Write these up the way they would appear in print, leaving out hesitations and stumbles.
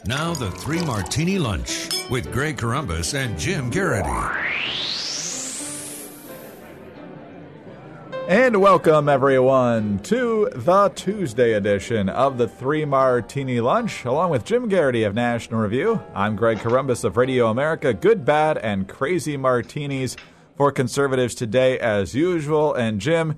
Now the Three Martini Lunch with Greg Corombos and Jim Geraghty. And welcome, everyone, to the Tuesday edition of the Three Martini Lunch. Along with Jim Geraghty of National Review, I'm Greg Corombos of Radio America. Good, bad, and crazy martinis for conservatives today, as usual. And Jim,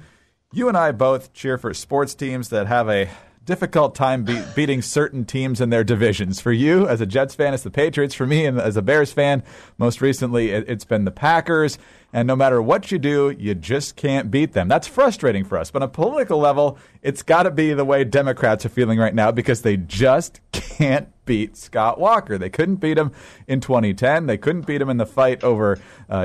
you and I both cheer for sports teams that have a difficult time beating certain teams in their divisions. For you, as a Jets fan, it's the Patriots. For me, and as a Bears fan, most recently, it's been the Packers. And no matter what you do, you just can't beat them. That's frustrating for us. But on a political level, it's got to be the way Democrats are feeling right now because they just can't beat Scott Walker. They couldn't beat him in 2010. They couldn't beat him in the fight over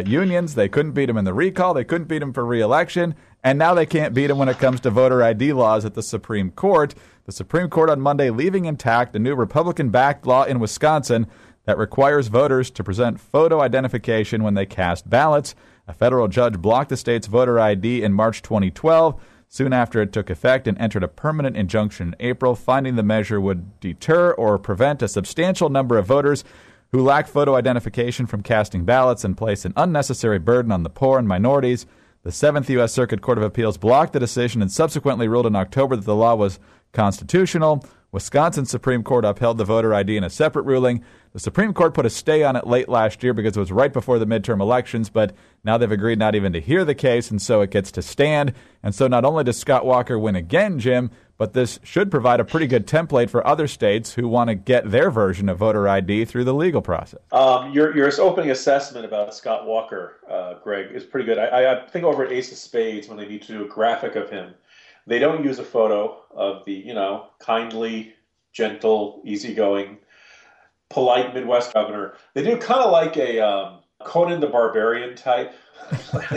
unions. They couldn't beat him in the recall. They couldn't beat him for re-election. And now they can't beat him when it comes to voter ID laws at the Supreme Court. The Supreme Court on Monday leaving intact a new Republican-backed law in Wisconsin that requires voters to present photo identification when they cast ballots. A federal judge blocked the state's voter ID in March 2012, soon after it took effect, and entered a permanent injunction in April, finding the measure would deter or prevent a substantial number of voters who lack photo identification from casting ballots and place an unnecessary burden on the poor and minorities. The 7th U.S. Circuit Court of Appeals blocked the decision and subsequently ruled in October that the law was constitutional. Wisconsin Supreme Court upheld the voter ID in a separate ruling. The Supreme Court put a stay on it late last year because it was right before the midterm elections, but now they've agreed not even to hear the case, and so it gets to stand. And so not only does Scott Walker win again, Jim, but this should provide a pretty good template for other states who want to get their version of voter ID through the legal process. Your opening assessment about Scott Walker, Greg, is pretty good. I think over at Ace of Spades, when they need to do a graphic of him, they don't use a photo of the, kindly, gentle, easygoing, polite Midwest governor. They do kind of like a Conan the Barbarian type.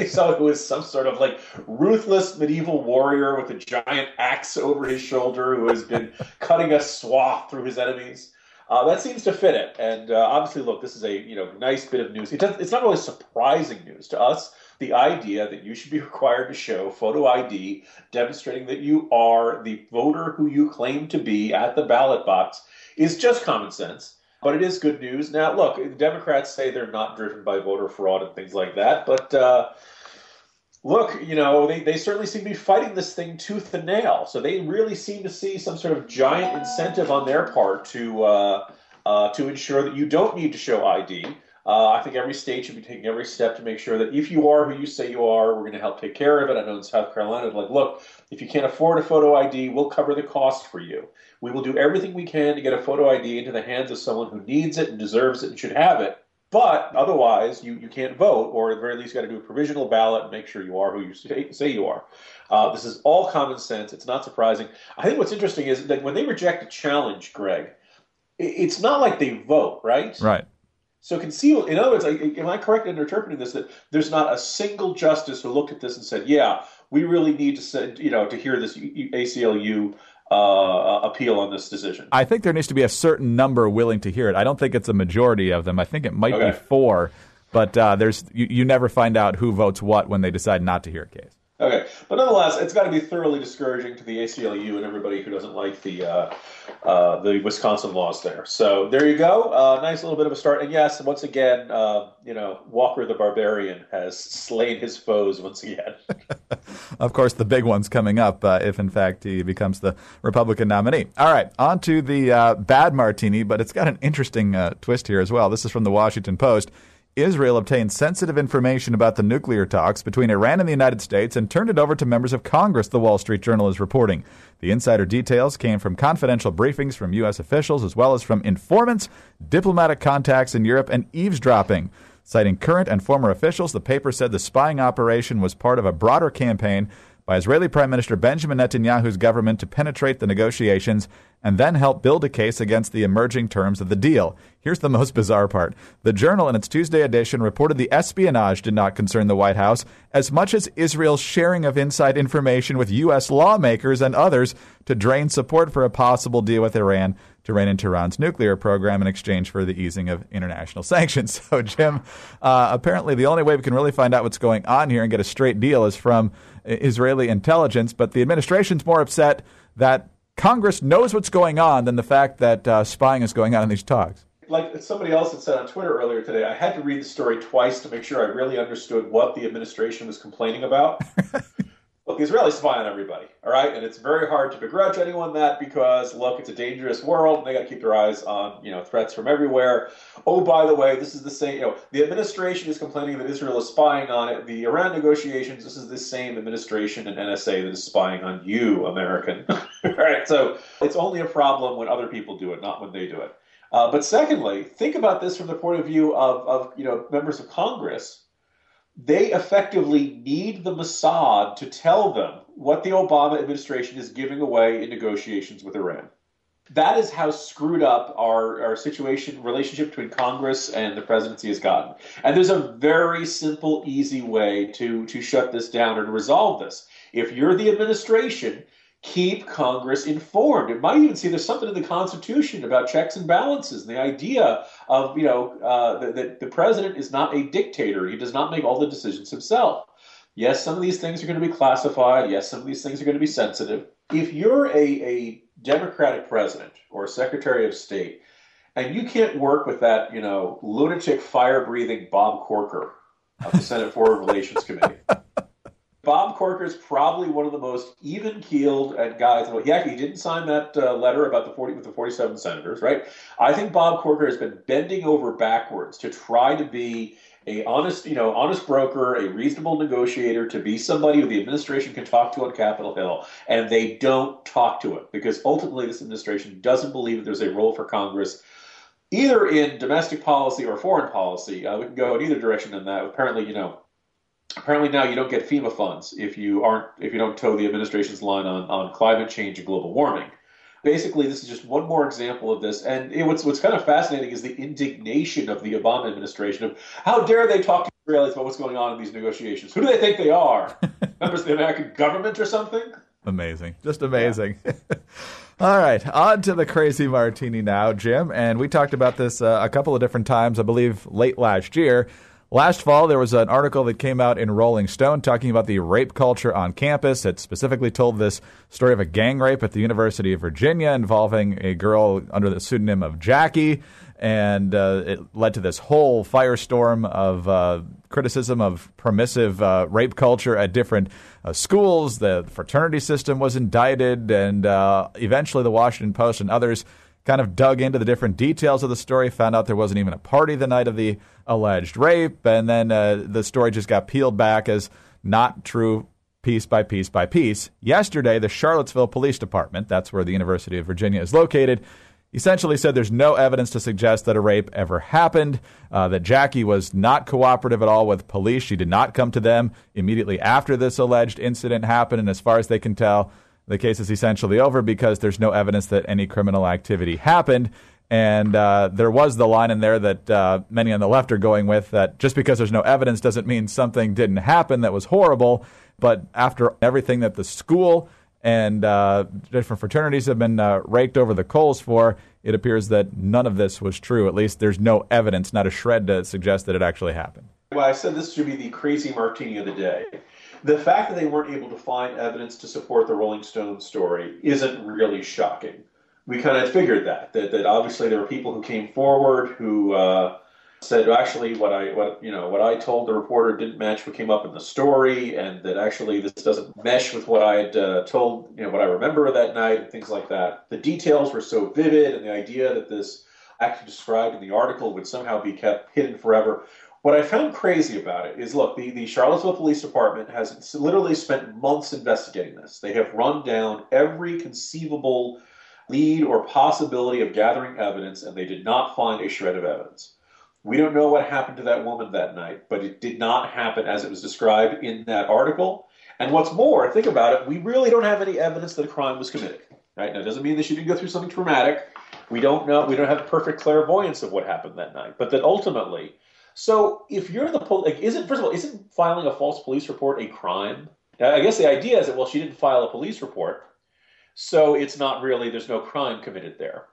So it was some sort of like ruthless medieval warrior with a giant axe over his shoulder who has been cutting a swath through his enemies. That seems to fit it. And obviously, look, this is a nice bit of news. It's not really surprising news to us. The idea that you should be required to show photo ID demonstrating that you are the voter who you claim to be at the ballot box is just common sense. But it is good news. Now, look, the Democrats say they're not driven by voter fraud and things like that. But look, they certainly seem to be fighting this thing tooth and nail. So they really seem to see some sort of giant incentive on their part to ensure that you don't need to show ID. I think every state should be taking every step to make sure that if you are who you say you are, we're going to help take care of it. I know in South Carolina, like, look, if you can't afford a photo ID, we'll cover the cost for you. We will do everything we can to get a photo ID into the hands of someone who needs it and deserves it and should have it. But otherwise, you can't vote, or at the very least, got to do a provisional ballot and make sure you are who you say you are. This is all common sense. It's not surprising. I think what's interesting is that when they reject a challenge, Greg, it's not like they vote, right? Right. So conceal. In other words, am I correct in interpreting this that there's not a single justice who looked at this and said, "Yeah, we really need to to hear this ACLU appeal on this decision"? I think there needs to be a certain number willing to hear it. I don't think it's a majority of them. I think it might be 4, but you never find out who votes what when they decide not to hear a case. Okay, but nonetheless, it's got to be thoroughly discouraging to the ACLU and everybody who doesn't like the Wisconsin laws there. So there you go. Nice little bit of a start. And yes, once again, Walker the Barbarian has slain his foes once again. Of course, the big one's coming up if, in fact, he becomes the Republican nominee. All right, on to the bad martini, but it's got an interesting twist here as well. This is from the Washington Post. Israel obtained sensitive information about the nuclear talks between Iran and the United States and turned it over to members of Congress, the Wall Street Journal is reporting. The insider details came from confidential briefings from U.S. officials as well as from informants, diplomatic contacts in Europe, and eavesdropping. Citing current and former officials, the paper said the spying operation was part of a broader campaign by Israeli Prime Minister Benjamin Netanyahu's government to penetrate the negotiations and then help build a case against the emerging terms of the deal. Here's the most bizarre part. The Journal, in its Tuesday edition, reported the espionage did not concern the White House as much as Israel's sharing of inside information with U.S. lawmakers and others to drain support for a possible deal with Iran to rein in Tehran's nuclear program in exchange for the easing of international sanctions. So, Jim, apparently the only way we can really find out what's going on here and get a straight deal is from Israeli intelligence, but the administration's more upset that Congress knows what's going on than the fact that spying is going on in these talks. Like somebody else had said on Twitter earlier today, I had to read the story twice to make sure I really understood what the administration was complaining about. Look, the Israelis spy on everybody, all right? And it's very hard to begrudge anyone that because, look, it's a dangerous world. And they got to keep their eyes on, threats from everywhere. Oh, by the way, this is the same, the administration is complaining that Israel is spying on it. The Iran negotiations, this is the same administration and NSA that is spying on you, American. All right, so it's only a problem when other people do it, not when they do it. But secondly, think about this from the point of view of members of Congress. They effectively need the Mossad to tell them what the Obama administration is giving away in negotiations with Iran. That is how screwed up our relationship between Congress and the presidency has gotten. And there's a very simple, easy way to shut this down or to resolve this. If you're the administration, keep Congress informed. It might even see there's something in the Constitution about checks and balances and the idea of, that the president is not a dictator. He does not make all the decisions himself. Yes, some of these things are going to be classified. Yes, some of these things are going to be sensitive. If you're a Democratic president or a Secretary of State, and you can't work with that, lunatic, fire-breathing Bob Corker of the Senate Foreign Relations Committee, Bob Corker is probably one of the most even-keeled guys. He didn't sign that letter about with the 47 senators, right? I think Bob Corker has been bending over backwards to try to be a honest broker, a reasonable negotiator, to be somebody who the administration can talk to on Capitol Hill, and they don't talk to him because ultimately this administration doesn't believe that there's a role for Congress either in domestic policy or foreign policy. We can go in either direction on that. Apparently now you don't get FEMA funds if you don't toe the administration's line on climate change and global warming. Basically, this is just one more example of this. And what's kind of fascinating is the indignation of the Obama administration of how dare they talk to Israelis about what's going on in these negotiations? Who do they think they are? Members of the American government or something? Amazing. Just amazing. Yeah. All right, on to the Crazy Martini now, Jim. And we talked about this a couple of different times, I believe, late last year. Last fall, there was an article that came out in Rolling Stone talking about the rape culture on campus. It specifically told this story of a gang rape at the University of Virginia involving a girl under the pseudonym of Jackie, and it led to this whole firestorm of criticism of permissive rape culture at different schools. The fraternity system was indicted, and eventually the Washington Post and others kind of dug into the different details of the story, found out there wasn't even a party the night of the alleged rape, and then the story just got peeled back as not true piece by piece by piece. Yesterday, the Charlottesville Police Department, that's where the University of Virginia is located, essentially said there's no evidence to suggest that a rape ever happened, that Jackie was not cooperative at all with police. She did not come to them immediately after this alleged incident happened, and as far as they can tell, the case is essentially over because there's no evidence that any criminal activity happened. And there was the line in there that many on the left are going with, that just because there's no evidence doesn't mean something didn't happen that was horrible. But after everything that the school and different fraternities have been raked over the coals for, it appears that none of this was true. At least there's no evidence, not a shred to suggest that it actually happened. Well, I said this should be the Crazy Martini of the day. The fact that they weren't able to find evidence to support the Rolling Stone story isn't really shocking. We kind of figured that obviously there were people who came forward who said actually what I told the reporter didn't match what came up in the story, and that actually this doesn't mesh with what I had told, what I remember that night and things like that. The details were so vivid, and the idea that this actually described in the article would somehow be kept hidden forever. What I found crazy about it is, look, the Charlottesville Police Department has literally spent months investigating this. They have run down every conceivable lead or possibility of gathering evidence, and they did not find a shred of evidence. We don't know what happened to that woman that night, but it did not happen as it was described in that article. And what's more, think about it, we really don't have any evidence that a crime was committed. Right? Now, it doesn't mean that she didn't go through something traumatic. We don't know. We don't have perfect clairvoyance of what happened that night. But that ultimately, so if you're the police, isn't filing a false police report a crime? Now, I guess the idea is that, well, she didn't file a police report, so it's not really, there's no crime committed there.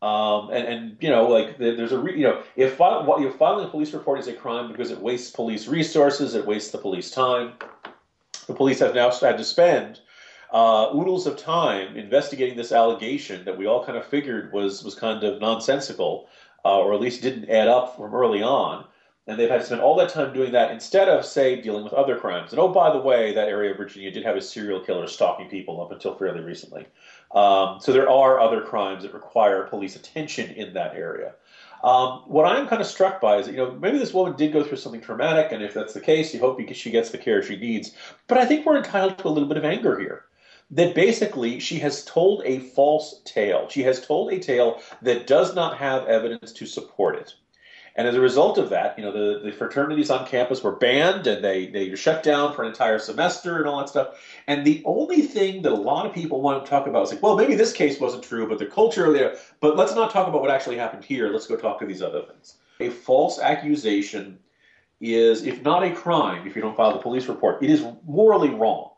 There's if filing a police report is a crime because it wastes police resources, it wastes the police time. The police have now had to spend oodles of time investigating this allegation that we all kind of figured was kind of nonsensical, or at least didn't add up from early on. And they've had to spend all that time doing that instead of, say, dealing with other crimes. And oh, by the way, that area of Virginia did have a serial killer stalking people up until fairly recently. So there are other crimes that require police attention in that area. What I'm kind of struck by is that, maybe this woman did go through something traumatic, and if that's the case, you hope she gets the care she needs. But I think we're entitled to a little bit of anger here. That basically she has told a false tale. She has told a tale that does not have evidence to support it. And as a result of that, the fraternities on campus were banned and they were shut down for an entire semester and all that stuff. And the only thing that a lot of people want to talk about is like, well, maybe this case wasn't true, but the culture there. But let's not talk about what actually happened here. Let's go talk to these other things. A false accusation is, if not a crime, if you don't file the police report, it is morally wrong.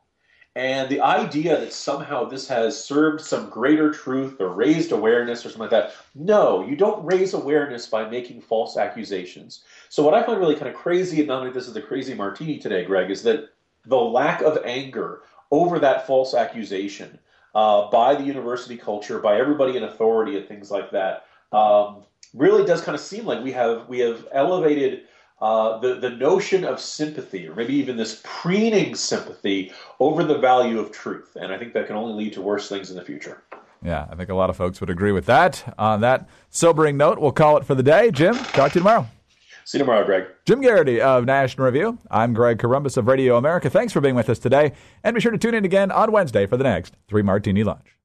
And the idea that somehow this has served some greater truth or raised awareness or something like that, no, you don't raise awareness by making false accusations. So what I find really kind of crazy, and not only this is the Crazy Martini today, Greg, is that the lack of anger over that false accusation by the university culture, by everybody in authority and things like that, really does kind of seem like we have elevated the notion of sympathy, or maybe even this preening sympathy, over the value of truth. And I think that can only lead to worse things in the future. Yeah, I think a lot of folks would agree with that. On that sobering note, we'll call it for the day. Jim, talk to you tomorrow. See you tomorrow, Greg. Jim Geraghty of National Review. I'm Greg Corombos of Radio America. Thanks for being with us today. And be sure to tune in again on Wednesday for the next 3 Martini Lunch.